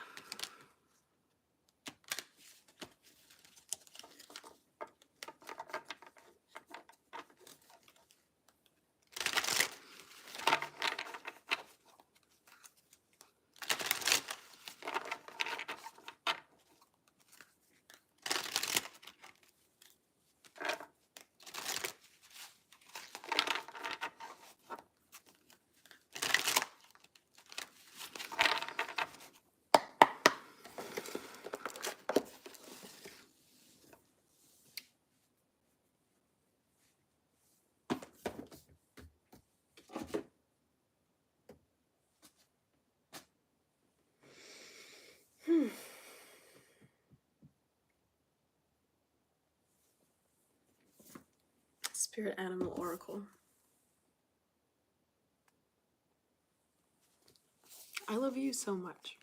Spirit Animal Oracle. I love you so much.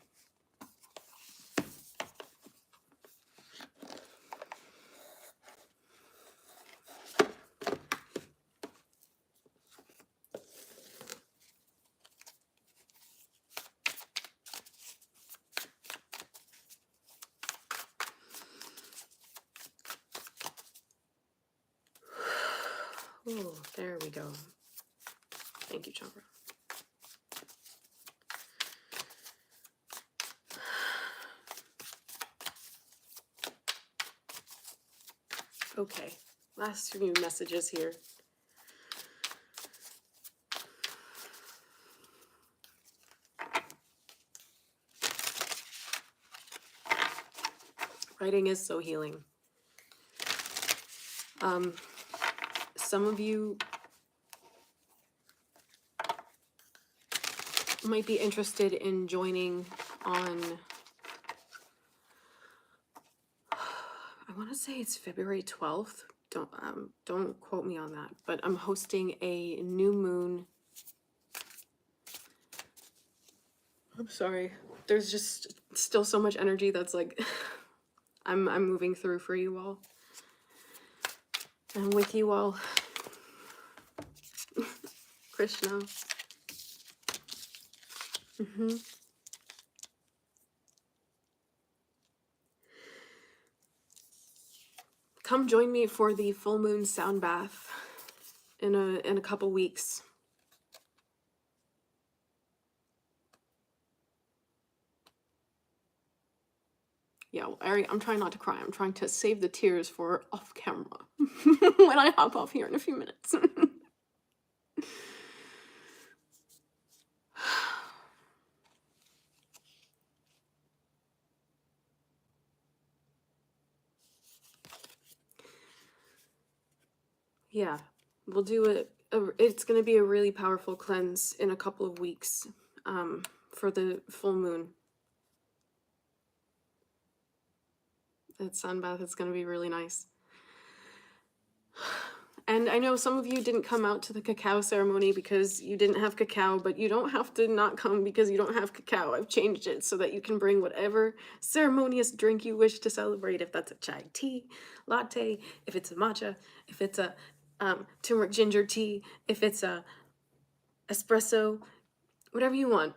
Oh, there we go. Thank you, Chandra. Okay, last few messages here. Writing is so healing. Some of you might be interested in joining on, I want to to say it's February 12th. Don't quote me on that, but I'm hosting a new moon. I'm sorry. There's just still so much energy that's like I'm moving through for you all. I'm with you all. Krishna. Come join me for the full moon sound bath in a couple weeks. Yeah, well, Ari, I'm trying not to cry. I'm trying to save the tears for off camera when I hop off here in a few minutes. Yeah, we'll do it. It's going to be a really powerful cleanse in a couple of weeks for the full moon. That sun bath is going to be really nice. And I know some of you didn't come out to the cacao ceremony because you didn't have cacao, but you don't have to not come because you don't have cacao. I've changed it so that you can bring whatever ceremonious drink you wish to celebrate. If that's a chai tea, latte, if it's a matcha, if it's a turmeric ginger tea, if it's a espresso, whatever you want.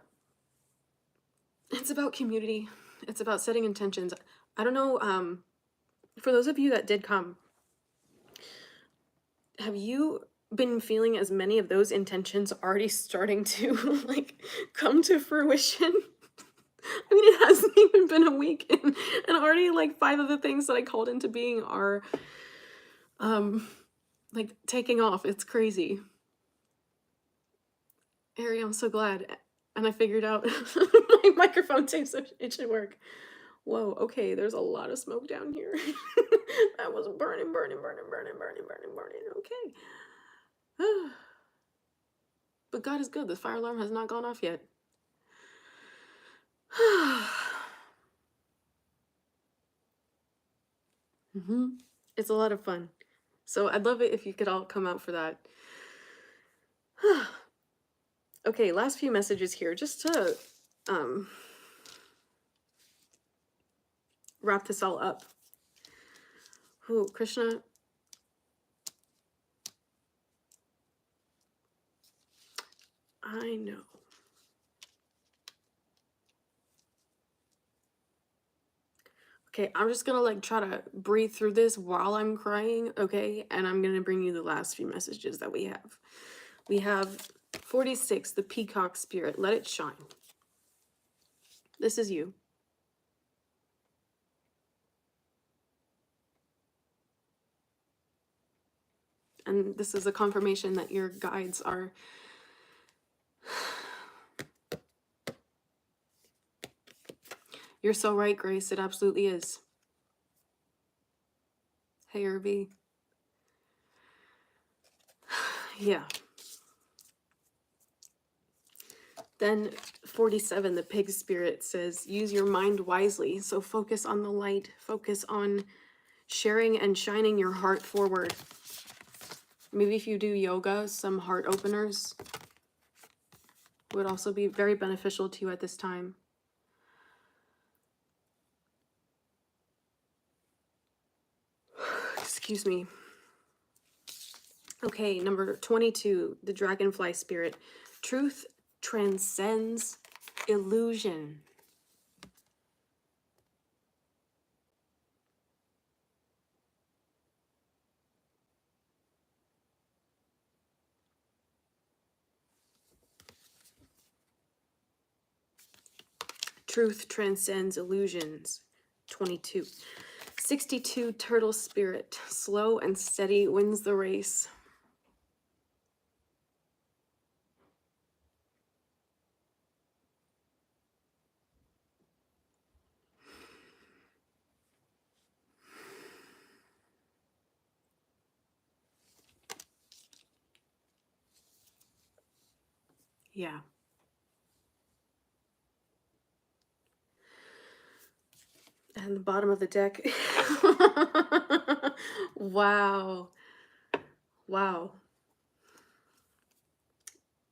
It's about community. It's about setting intentions. I don't know, for those of you that did come, have you been feeling as many of those intentions already starting to like come to fruition? I mean, it hasn't even been a week and already like 5 of the things that I called into being are like taking off. It's crazy. Ari, I'm so glad. And I figured out my microphone tape, so it should work. Whoa, okay, there's a lot of smoke down here. That was burning. Okay. But God is good. The fire alarm has not gone off yet. It's a lot of fun. So I'd love it if you could all come out for that. Okay, last few messages here, just to wrap this all up. Ooh, Krishna. I know. Okay, I'm just gonna like try to breathe through this while I'm crying, okay? And I'm gonna bring you the last few messages that we have. We have 46, the peacock spirit, let it shine. This is you. And this is a confirmation that your guides are You're so right, Grace. It absolutely is. Hey, Irby. Yeah. Then 47, the pig spirit says, use your mind wisely. So focus on the light. Focus on sharing and shining your heart forward. Maybe if you do yoga, some heart openers would also be very beneficial to you at this time. Excuse me. Okay, number 22, the dragonfly spirit. Truth transcends illusion. Truth transcends illusions. 22. 62, turtle spirit. Slow and steady wins the race. Yeah. And the bottom of the deck. Wow. Wow.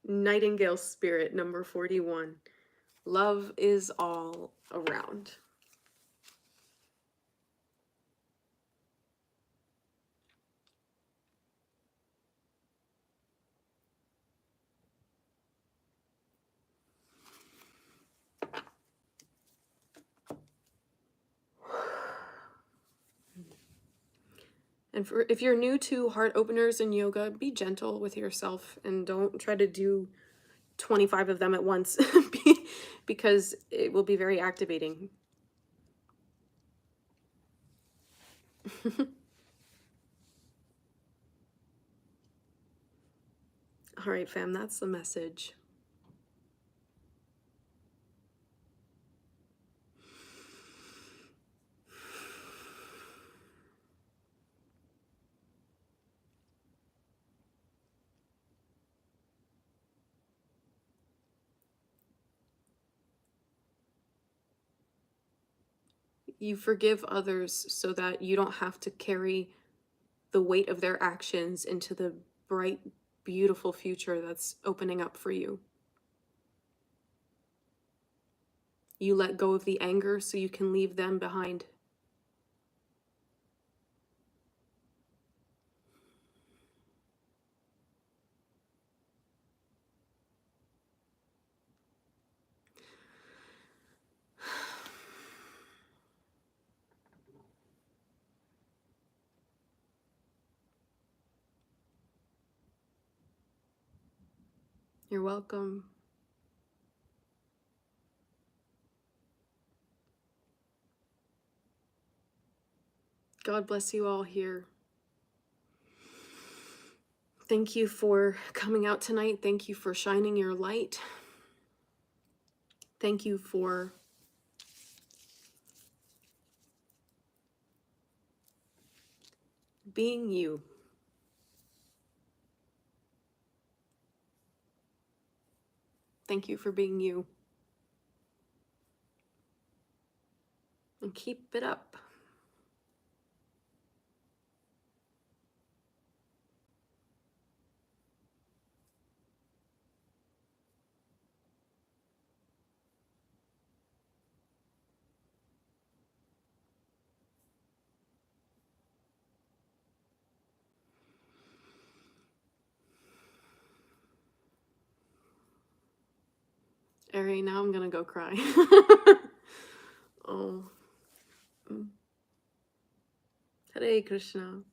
Nightingale spirit number 41. Love is all around. And if you're new to heart openers in yoga, be gentle with yourself and don't try to do 25 of them at once because it will be very activating. All right, fam, that's the message. You forgive others so that you don't have to carry the weight of their actions into the bright, beautiful future that's opening up for you. You let go of the anger so you can leave them behind. You're welcome. God bless you all here. Thank you for coming out tonight. Thank you for shining your light. Thank you for being you. Thank you for being you. And keep it up. Ari, now I'm gonna go cry. Oh. Hare Krishna.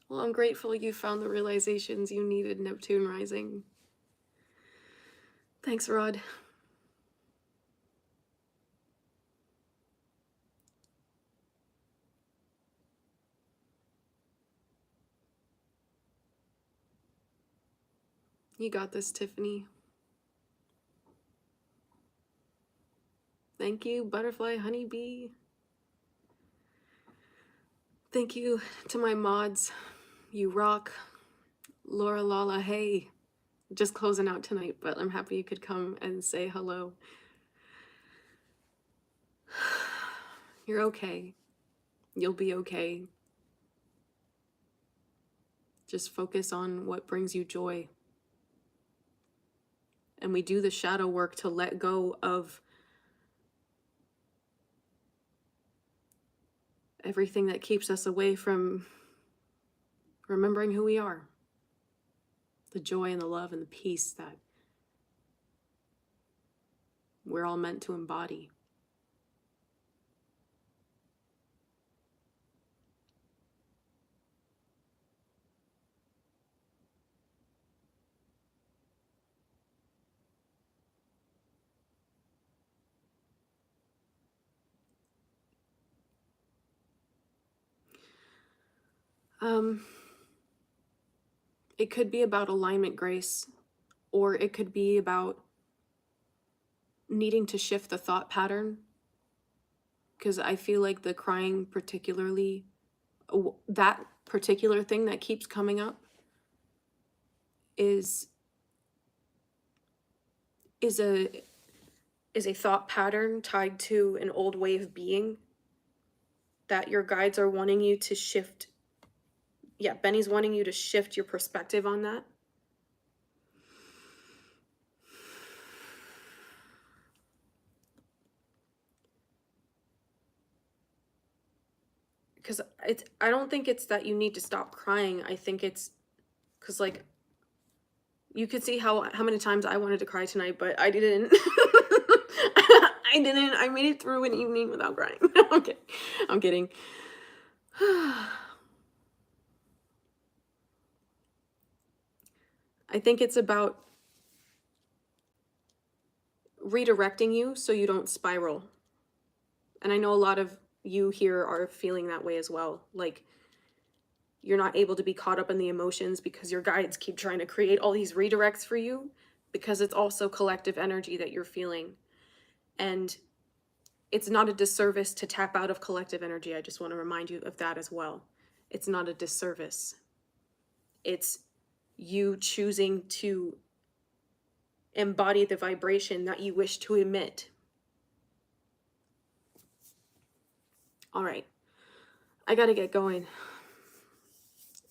Well, I'm grateful you found the realizations you needed, Neptune rising. Thanks, Rod. You got this, Tiffany. Thank you, Butterfly Honeybee. Thank you to my mods. You rock. Laura Lala, hey. Just closing out tonight, but I'm happy you could come and say hello. You're okay. You'll be okay. Just focus on what brings you joy. And we do the shadow work to let go of everything that keeps us away from remembering who we are. The joy and the love and the peace that we're all meant to embody. It could be about alignment, Grace, or it could be about needing to shift the thought pattern because I feel like the crying particularly, that particular thing that keeps coming up is a thought pattern tied to an old way of being that your guides are wanting you to shift. Yeah, Benny's wanting you to shift your perspective on that. Because I don't think it's that you need to stop crying. I think it's because, like, you could see how many times I wanted to cry tonight, but I didn't. I didn't. I made it through an evening without crying. Okay, I'm kidding. I think it's about redirecting you so you don't spiral. And I know a lot of you here are feeling that way as well. Like, you're not able to be caught up in the emotions because your guides keep trying to create all these redirects for you, because it's also collective energy that you're feeling. And it's not a disservice to tap out of collective energy. I just want to remind you of that as well. It's not a disservice. It's you choosing to embody the vibration that you wish to emit. All right, I got to get going.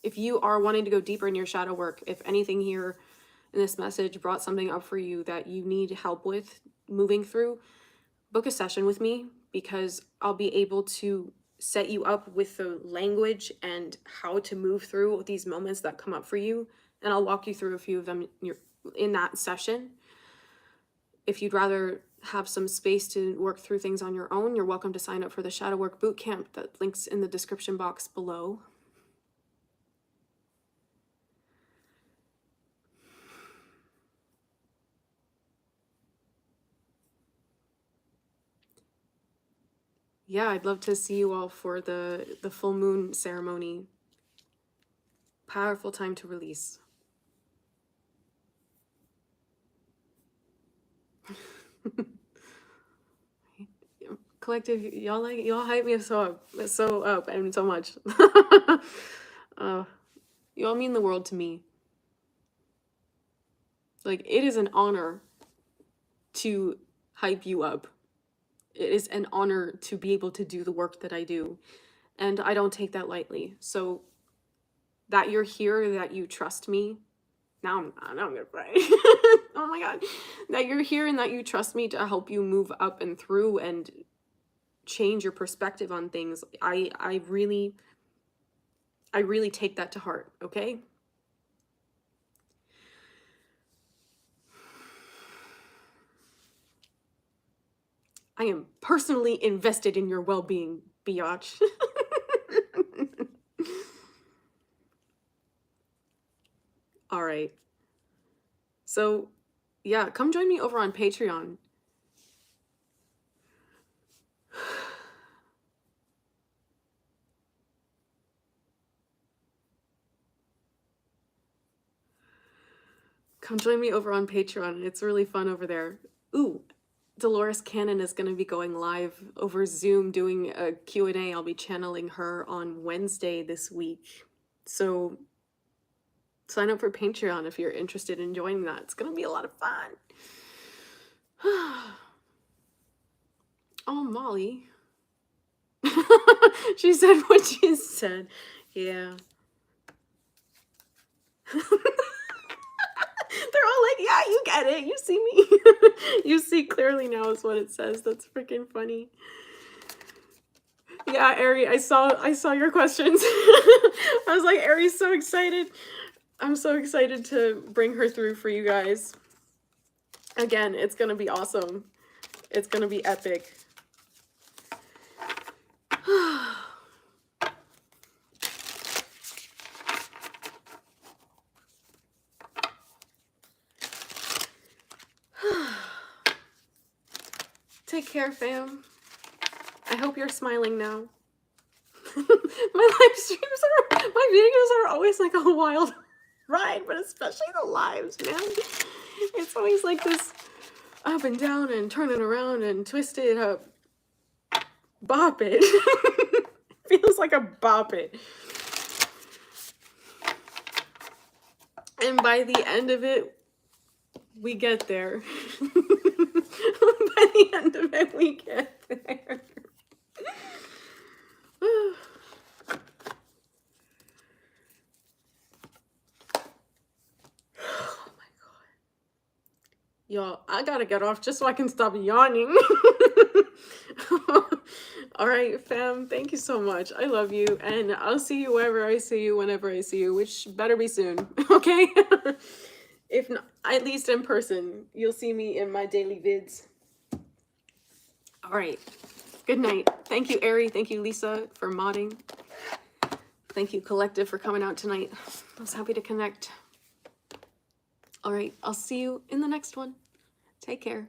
If you are wanting to go deeper in your shadow work, if anything here in this message brought something up for you that you need help with moving through, book a session with me, because I'll be able to set you up with the language and how to move through these moments that come up for you. And I'll walk you through a few of them in that session. If you'd rather have some space to work through things on your own, you're welcome to sign up for the Shadow Work Bootcamp. That links in the description box below. Yeah, I'd love to see you all for the full moon ceremony. Powerful time to release. Collective, y'all hype me so up and so much. Y'all mean the world to me. Like, it is an honor to hype you up. It is an honor to be able to do the work that I do, and I don't take that lightly. So that you're here, that you trust me. Now I'm gonna cry. Oh my god, that you're here and that you trust me to help you move up and through and change your perspective on things. I really take that to heart. Okay. I am personally invested in your well-being, biatch. All right. So, yeah, come join me over on Patreon. Come join me over on Patreon. It's really fun over there. Ooh, Dolores Cannon is going to be going live over Zoom doing a Q&A. I'll be channeling her on Wednesday this week. So sign up for Patreon if you're interested in joining that. It's going to be a lot of fun. Oh, Molly. She said what she said. Yeah. They're all like, yeah, you get it. You see me. You see clearly now is what it says. That's freaking funny. Yeah, Ari, I saw your questions. I was like, Ari's so excited. I'm so excited to bring her through for you guys. Again, it's going to be awesome. It's going to be epic. Take care, fam. I hope you're smiling now. My videos are always like a wild ride, but especially the lives, man. It's always like this up and down and turning around and twisted up. bop it. Feels like a bop it. And by the end of it, we get there. By the end of it, we get there. Y'all, I gotta get off just so I can stop yawning. All right, fam, thank you so much. I love you, and I'll see you wherever I see you, whenever I see you, which better be soon, okay? If not, at least in person. You'll see me in my daily vids. All right, good night. Thank you, Ari. Thank you, Lisa, for modding. Thank you, Collective, for coming out tonight. I was happy to connect. All right, I'll see you in the next one. Take care.